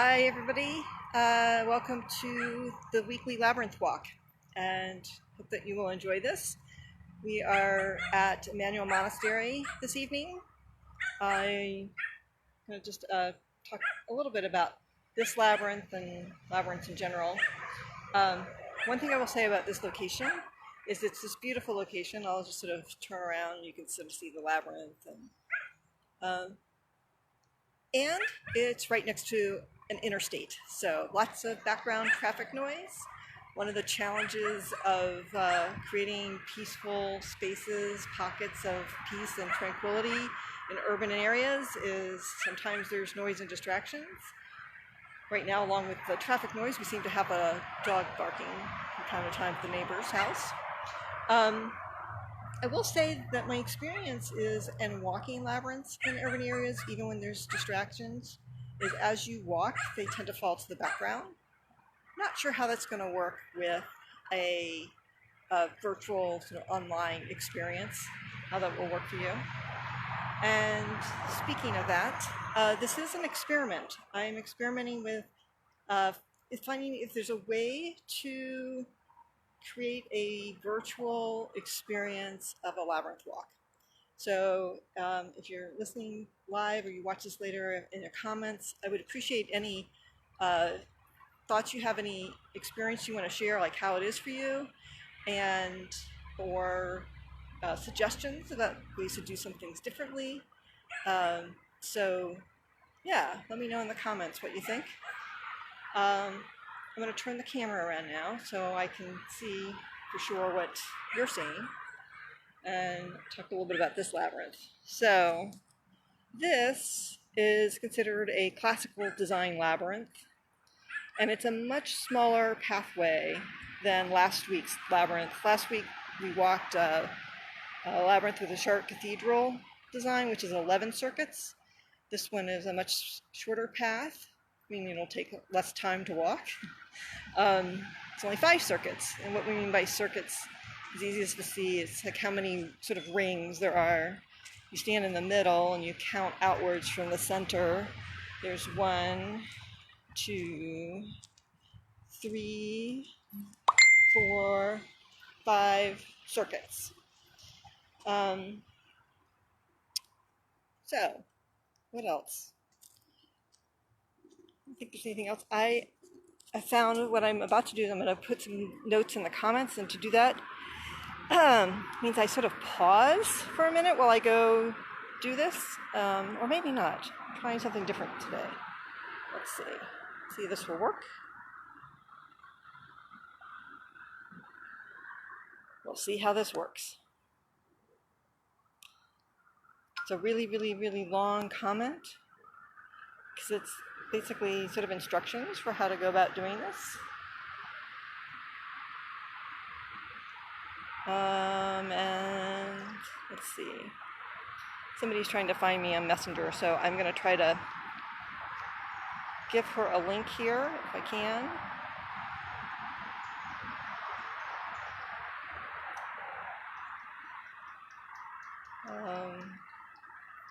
Hi everybody, welcome to the weekly Labyrinth walk, and hope that you will enjoy this. We are at Emmanuel Monastery this evening. I'm going to just talk a little bit about this labyrinth and labyrinths in general. One thing I will say about this location is it's this beautiful location. I'll just sort of turn around and you can sort of see the labyrinth, and it's right next to an interstate, so lots of background traffic noise. One of the challenges of creating peaceful spaces, pockets of peace and tranquility in urban areas is sometimes there's noise and distractions. Right now, along with the traffic noise, we seem to have a dog barking from time to time at the neighbor's house. I will say that my experience is in walking labyrinths in urban areas, even when there's distractions, is as you walk, they tend to fall to the background. Not sure how that's going to work with a virtual sort of online experience, how that will work for you. And speaking of that, this is an experiment. I'm experimenting with finding if there's a way to create a virtual experience of a labyrinth walk. So if you're listening live or you watch this later in your comments, I would appreciate any thoughts you have, any experience you want to share, like how it is for you, and or suggestions about ways to do some things differently. So yeah, let me know in the comments what you think. I'm going to turn the camera around now so I can see for sure what you're seeing and talk a little bit about this labyrinth. So this is considered a classical design labyrinth, and it's a much smaller pathway than last week's labyrinth. Last week we walked a labyrinth with a short cathedral design, which is 11 circuits. This one is a much shorter path, meaning it'll take less time to walk. It's only 5 circuits, and what we mean by circuits is easiest to see. It's like how many sort of rings there are. You stand in the middle and you count outwards from the center. There's 1, 2, 3, 4, 5 circuits. So, what else? I don't think there's anything else. I found what I'm about to do. I'm going to put some notes in the comments, and to do that means I sort of pause for a minute while I go do this, or maybe not. I'm trying something different today. Let's see. See if this will work. We'll see how this works. It's a really, really, really long comment because it's basically sort of instructions for how to go about doing this. And let's see. Somebody's trying to find me on Messenger, so I'm going to try to give her a link here if I can.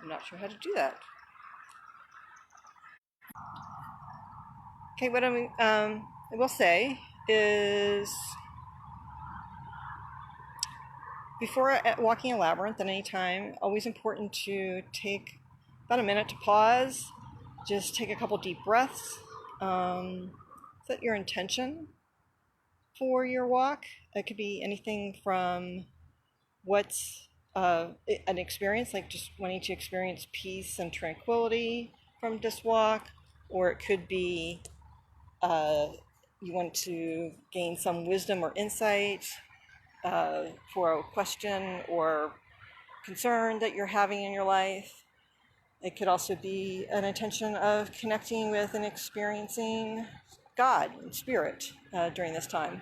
I'm not sure how to do that. Okay, what I will say is, before walking a labyrinth at any time, always important to take about a minute to pause, just take a couple deep breaths, set your intention for your walk. It could be anything from what's an experience, like just wanting to experience peace and tranquility from this walk, or it could be you want to gain some wisdom or insight for a question or concern that you're having in your life. It could also be an intention of connecting with and experiencing God and Spirit during this time.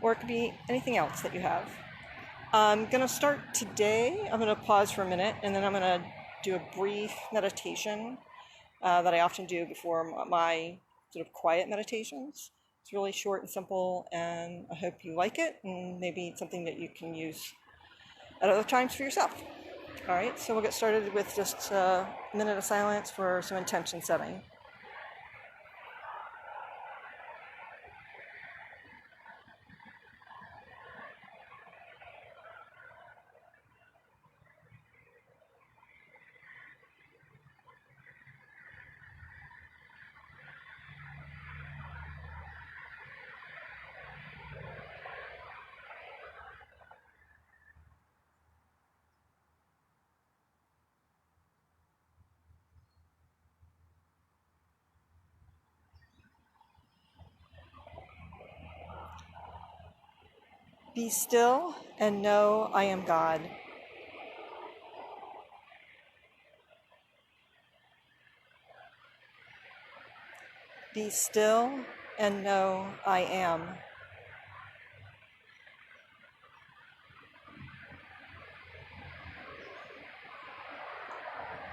Or it could be anything else that you have. I'm going to start today. I'm going to pause for a minute, and then I'm going to do a brief meditation that I often do before my sort of quiet meditations. It's really short and simple, and I hope you like it, and maybe it's something that you can use at other times for yourself. All right, so we'll get started with just a minute of silence for some intention setting. Be still and know I am God. Be still and know I am.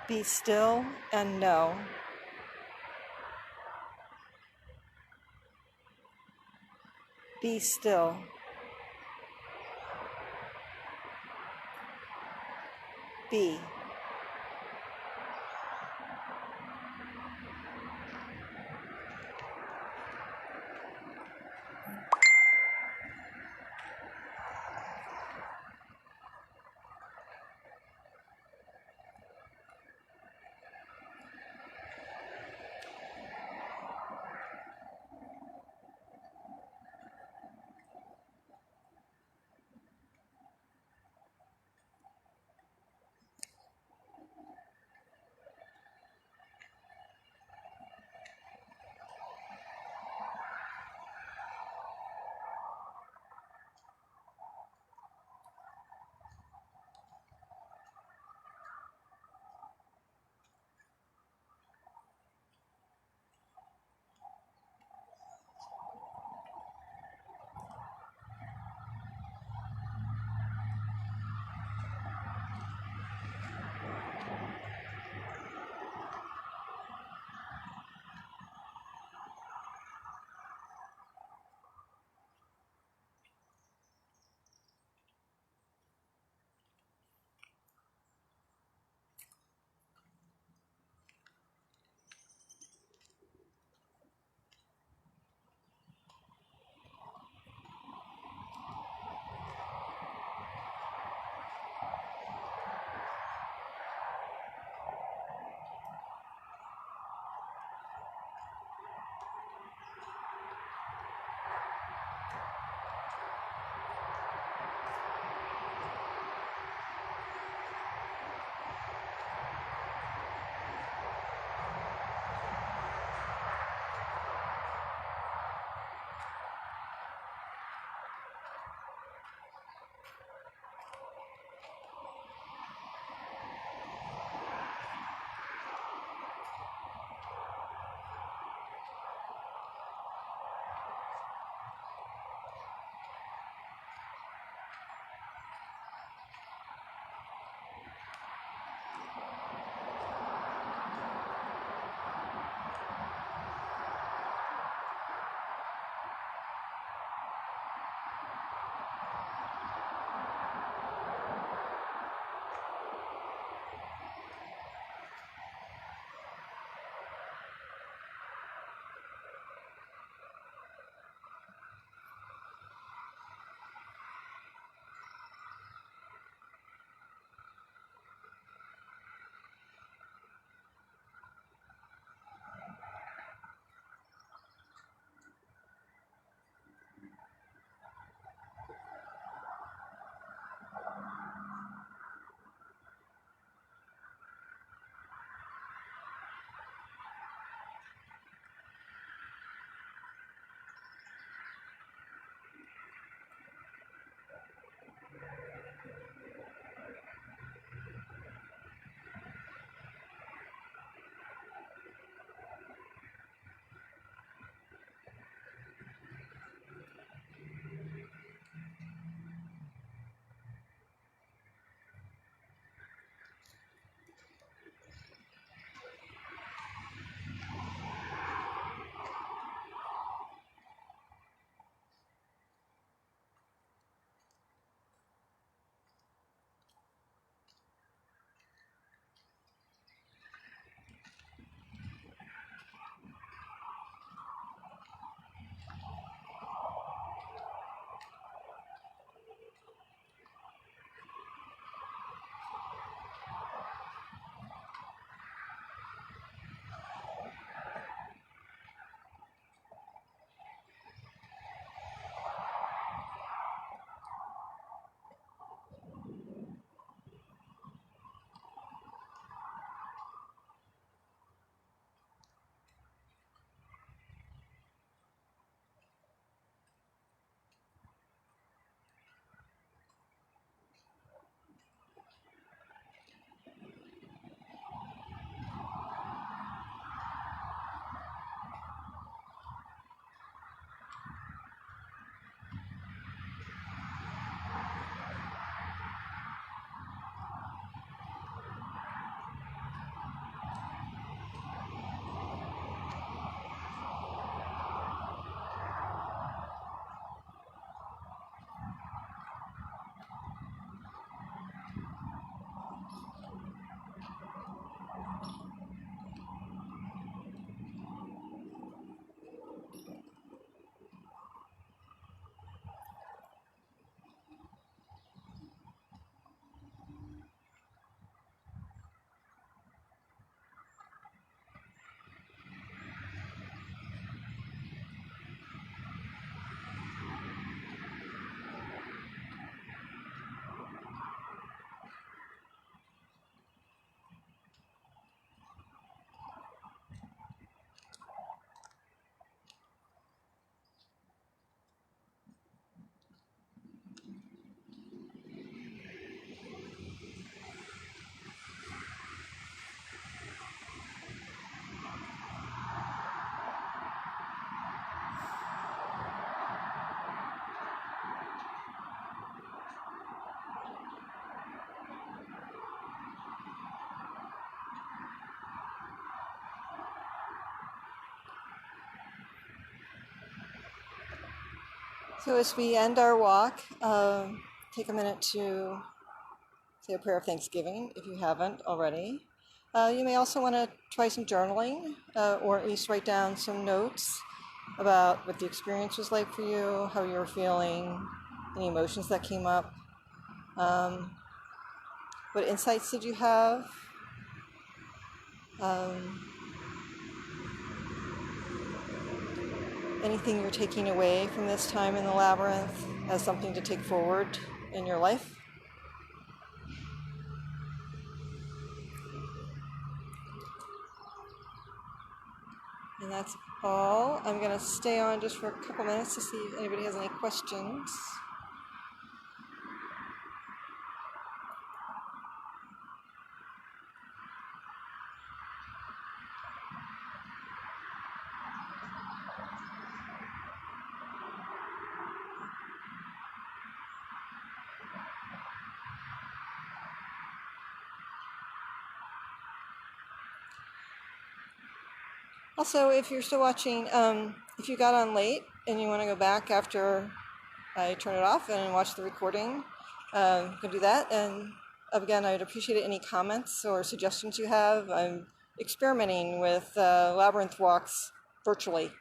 Be still and know. Be still. Be. So as we end our walk, take a minute to say a prayer of thanksgiving if you haven't already. You may also want to try some journaling, or at least write down some notes about what the experience was like for you, how you were feeling, any emotions that came up. What insights did you have? Anything you're taking away from this time in the labyrinth as something to take forward in your life? And that's all. I'm going to stay on just for a couple minutes to see if anybody has any questions. Also, if you're still watching, if you got on late and you want to go back after I turn it off and watch the recording, you can do that. And again, I'd appreciate any comments or suggestions you have. I'm experimenting with labyrinth walks virtually.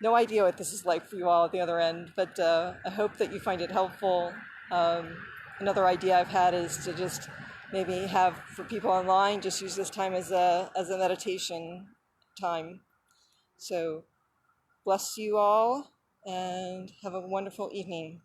No idea what this is like for you all at the other end, but I hope that you find it helpful. Another idea I've had is to just maybe have, for people online, just use this time as a meditation time. So bless you all and have a wonderful evening.